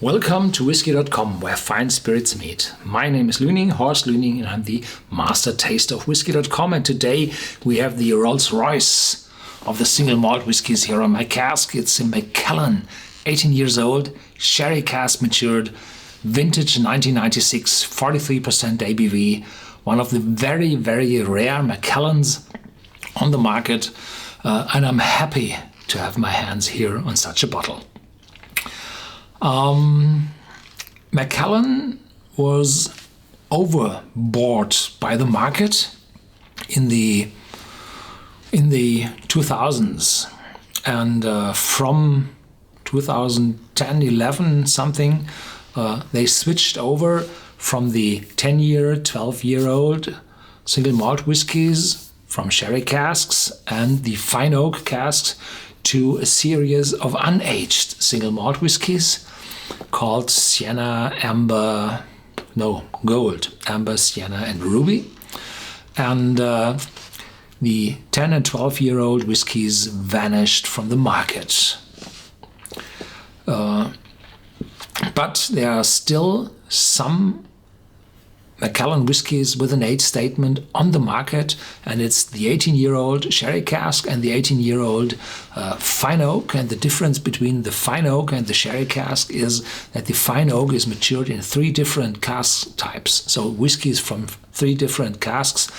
Welcome to Whisky.com, where fine spirits meet. My name is Lüning, Horst Lüning, and I'm the master taster of Whisky.com. And today we have the Rolls Royce of the single malt whiskies here on my cask. It's a Macallan, 18 years old, sherry cask matured, vintage 1996, 43% ABV. One of the very, very rare Macallans on the market. And I'm happy to have my hands here on such a bottle. Macallan was overbought by the market in the 2000s, and from 2010-11 something they switched over from the 10-year, 12-year-old single malt whiskies from sherry casks and the fine oak casks to a series of unaged single malt whiskies called Sienna, Gold, Amber, Sienna and Ruby. And the 10 and 12-year-old whiskies vanished from the market. But there are still some Macallan whiskies with an age statement on the market, and it's the 18-year-old sherry cask and the 18-year-old fine oak. And the difference between the fine oak and the sherry cask is that the fine oak is matured in 3 different cask types. So whiskies from 3 different casks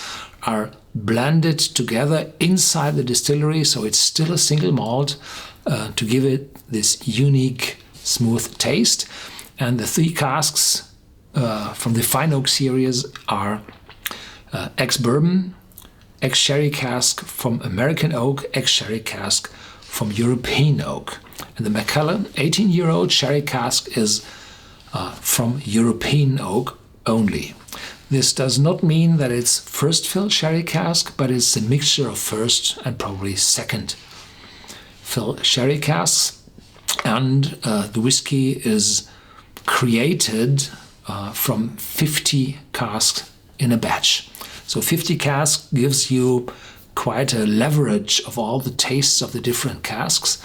are blended together inside the distillery, so it's still a single malt to give it this unique, smooth taste. And the 3 casks from the fine oak series are ex-bourbon, ex-sherry cask from American oak, ex-sherry cask from European oak. And the Macallan 18-year-old sherry cask is from European oak only. This does not mean that it's first fill sherry cask, but it's a mixture of first and probably second fill sherry casks. And the whiskey is created from 50 casks in a batch. So 50 casks gives you quite a leverage of all the tastes of the different casks.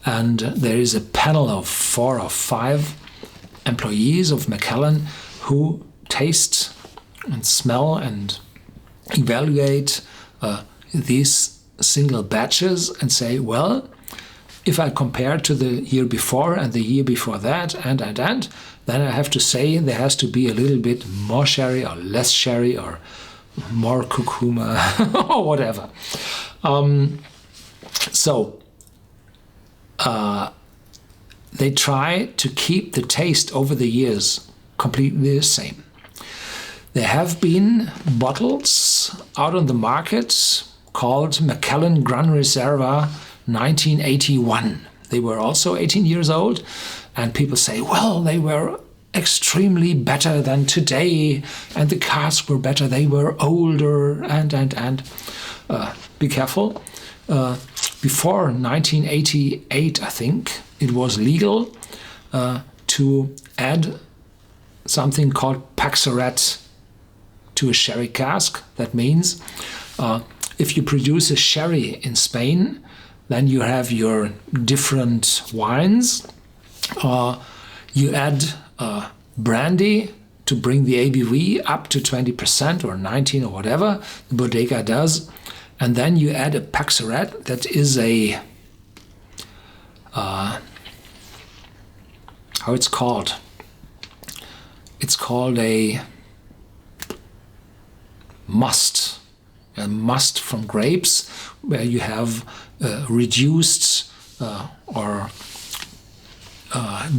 And there is a panel of 4 or 5 employees of Macallan who taste and smell and evaluate these single batches and say, well, if I compare to the year before and the year before that and, then I have to say there has to be a little bit more sherry or less sherry or more curcuma or whatever. They try to keep the taste over the years completely the same. There have been bottles out on the market called Macallan Gran Reserva 1981. They were also 18 years old, and people say, well, they were extremely better than today, and the casks were better, they were older, and be careful. Before 1988, I think, it was legal to add something called Paxaret to a sherry cask. That means if you produce a sherry in Spain, then you have your different wines. You add brandy to bring the ABV up to 20% or 19 or whatever the bodega does. And then you add a Paxaret that is a, how it's called? It's called a must from grapes, where you have reduced or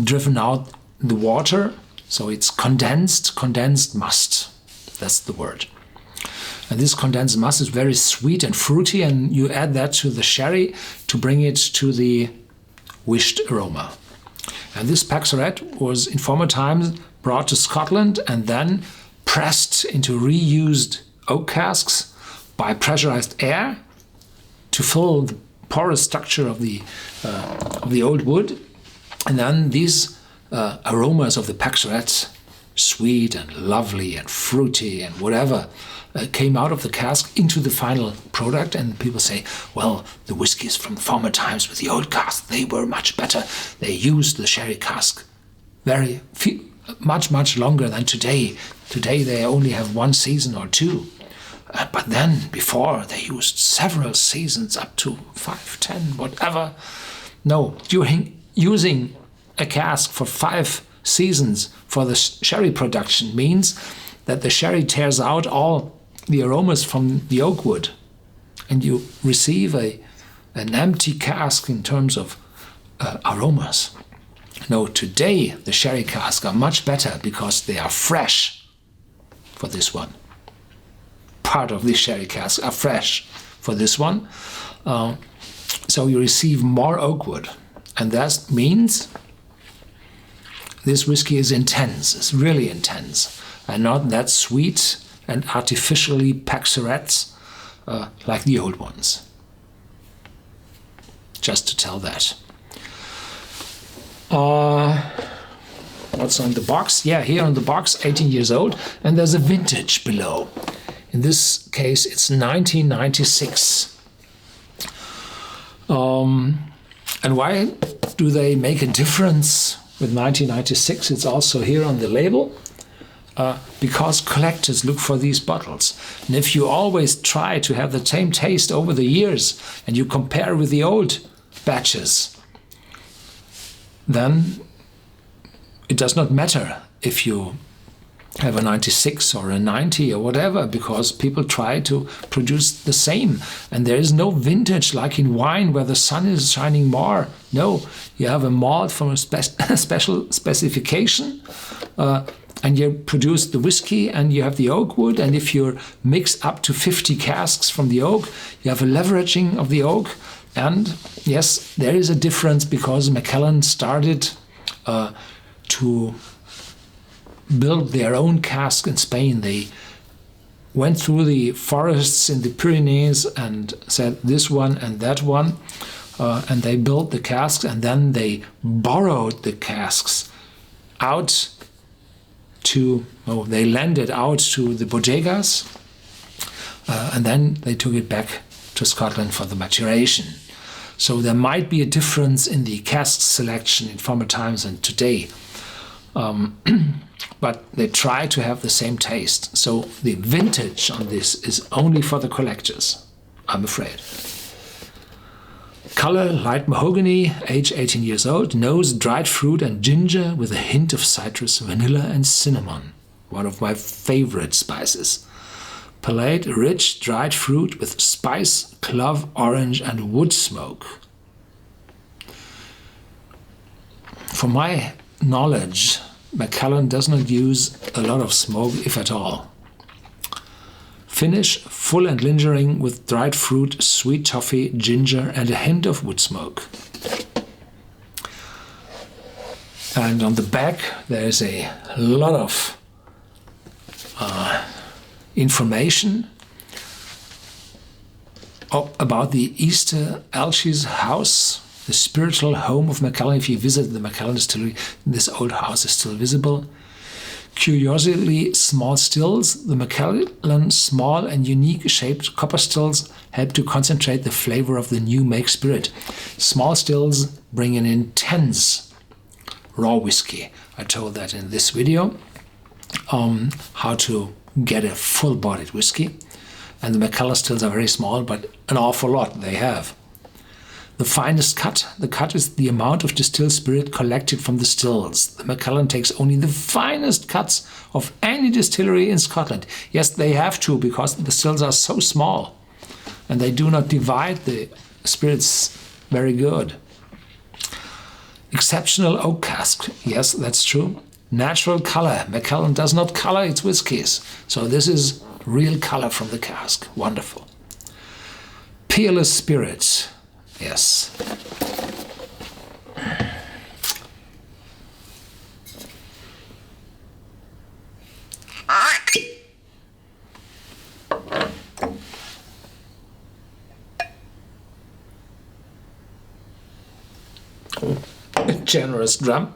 driven out the water, so it's condensed must. That's the word. And this condensed must is very sweet and fruity, and you add that to the sherry to bring it to the wished aroma. And this Paxaret was in former times brought to Scotland and then pressed into reused oak casks by pressurized air to fill the porous structure of the old wood. And then these aromas of the Paxaret, sweet and lovely and fruity and whatever, came out of the cask into the final product. And people say, well, the whiskies from former times with the old cask, they were much better. They used the sherry cask much longer than today. Today they only have 1 season or 2. But then, before, they used several seasons, up to 5, 10, whatever. No, during using a cask for 5 seasons for the sherry production means that the sherry tears out all the aromas from the oak wood. And you receive an empty cask in terms of aromas. No, today the sherry casks are much better because they are fresh for this one. Part of the sherry casks are fresh for this one. So you receive more oak wood. And that means this whiskey is intense, it's really intense. And not that sweet and artificially packed like the old ones. Just to tell that. What's on the box? Yeah, here on the box, 18 years old, and there's a vintage below. In this case, it's 1996. And why do they make a difference with 1996? It's also here on the label. Because collectors look for these bottles. And if you always try to have the same taste over the years and you compare with the old batches, then it does not matter if you have a 96 or a 90 or whatever, because people try to produce the same. And there is no vintage like in wine where the sun is shining more. No, you have a malt from a special specification, and you produce the whiskey and you have the oak wood. And if you mix up to 50 casks from the oak, you have a leveraging of the oak. And yes, there is a difference because Macallan started to build their own cask in Spain. They went through the forests in the Pyrenees and said this one and that one, and they built the casks, and then they borrowed the casks out to, they lent it out to the bodegas, and then they took it back to Scotland for the maturation. So there might be a difference in the cask selection in former times and today. But they try to have the same taste. So the vintage on this is only for the collectors, I'm afraid. Color, light mahogany, age 18 years old, nose, dried fruit and ginger with a hint of citrus, vanilla and cinnamon. One of my favorite spices. Palate, rich, dried fruit with spice, clove, orange and wood smoke. From my knowledge, Macallan does not use a lot of smoke, if at all. Finish, full and lingering with dried fruit, sweet toffee, ginger and a hint of wood smoke. And on the back there is a lot of information about the Easter Elches house, the spiritual home of Macallan. If you visit the Macallan distillery, this old house is still visible. Curiously small stills. The Macallan small and unique shaped copper stills help to concentrate the flavor of the new make spirit. Small stills bring an intense raw whiskey. I told that in this video, how to get a full-bodied whiskey. And the Macallan stills are very small, but an awful lot they have. The finest cut. The cut is the amount of distilled spirit collected from the stills. The Macallan takes only the finest cuts of any distillery in Scotland. Yes, they have to, because the stills are so small. And they do not divide the spirits very good. Exceptional oak cask. Yes, that's true. Natural color. Macallan does not color its whiskies. So this is real color from the cask. Wonderful. Peerless spirit. Yes. A generous drum.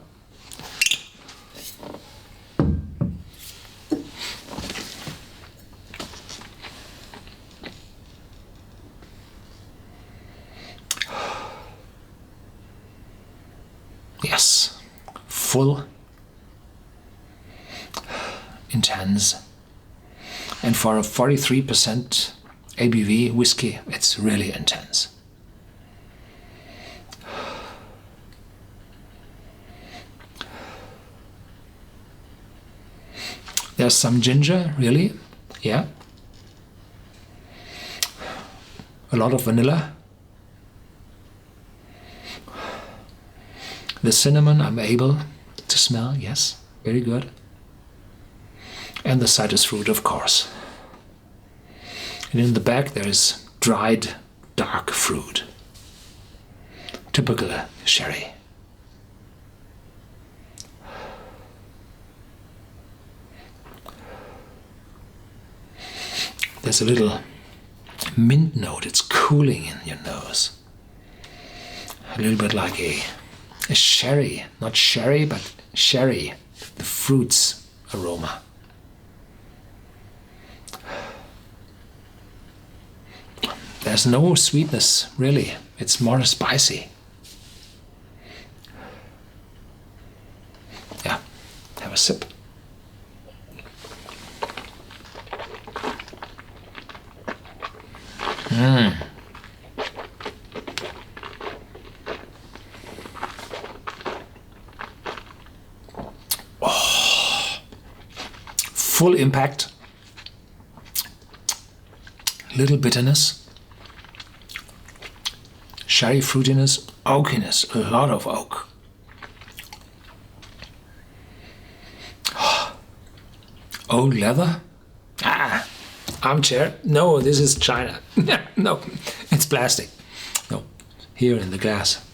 Yes, full intense. And for a 43% ABV whiskey, it's really intense. There's some ginger, really, yeah. A lot of vanilla. The cinnamon I'm able to smell, yes, very good. And the citrus fruit, of course. And in the back there is dried dark fruit. Typical sherry. There's a little mint note, it's cooling in your nose. A little bit like a sherry, not sherry, but sherry, the fruits aroma. There's no sweetness, really. It's more spicy. Yeah, have a sip. Oh, full impact. Little bitterness. Sherry fruitiness, oakiness, a lot of oak. Old leather? Armchair? No, this is China. No, it's plastic. No, here in the glass.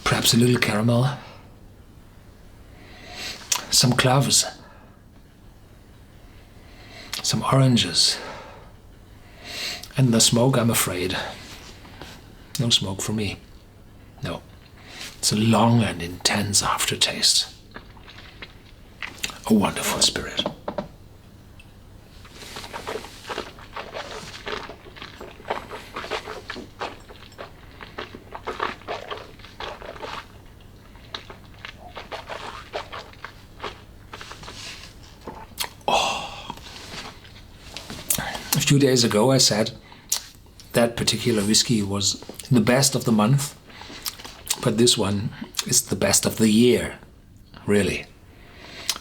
Perhaps a little caramel. Some cloves. Some oranges. And the smoke, I'm afraid. No smoke for me. No. It's a long and intense aftertaste. A wonderful spirit. A few days ago I said that particular whiskey was the best of the month, but this one is the best of the year, really.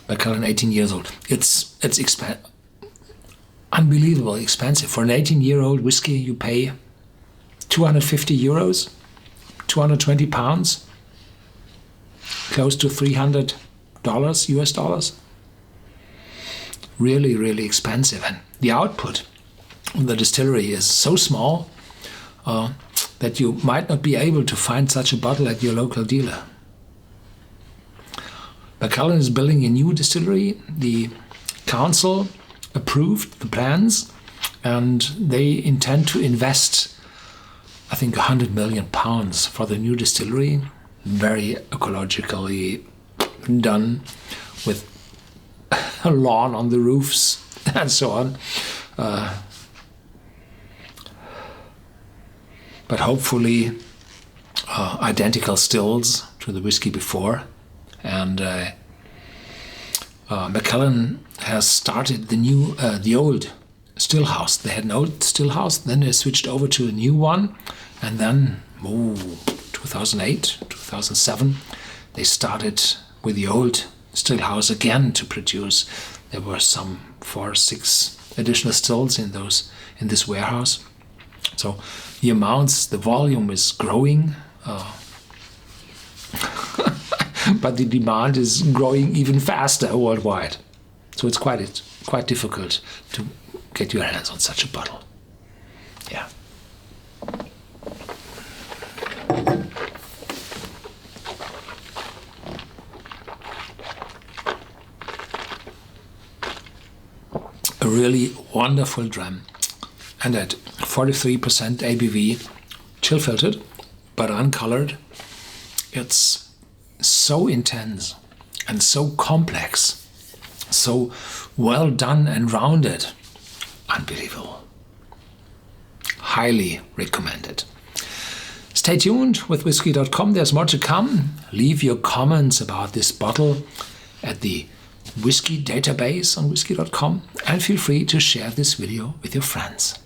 Macallan, 18 years old. It's unbelievably expensive. For an 18-year-old whiskey you pay 250 euros, 220 pounds, close to $300 US dollars. Really, really expensive. And the output of the distillery is so small that you might not be able to find such a bottle at your local dealer. Macallan is building a new distillery. The council approved the plans and they intend to invest, I think, 100 million pounds for the new distillery. Very ecologically done, with a lawn on the roofs and so on. But hopefully identical stills to the whiskey before. And Macallan has started the old still house. They had an old still house, then they switched over to a new one, and then 2008, 2007, they started with the old still house again to produce. There were some 4 or 6 additional stills in this warehouse. So the amounts, the volume is growing, but the demand is growing even faster worldwide. So it's quite difficult to get your hands on such a bottle. Yeah. A really wonderful dram. And at 43% ABV, chill filtered, but uncolored. It's so intense and so complex, so well done and rounded. Unbelievable. Highly recommended. Stay Stay tuned with Whisky.com. There's more to come. Leave your comments about this bottle at the Whisky database on Whisky.com and feel free to share this video with your friends.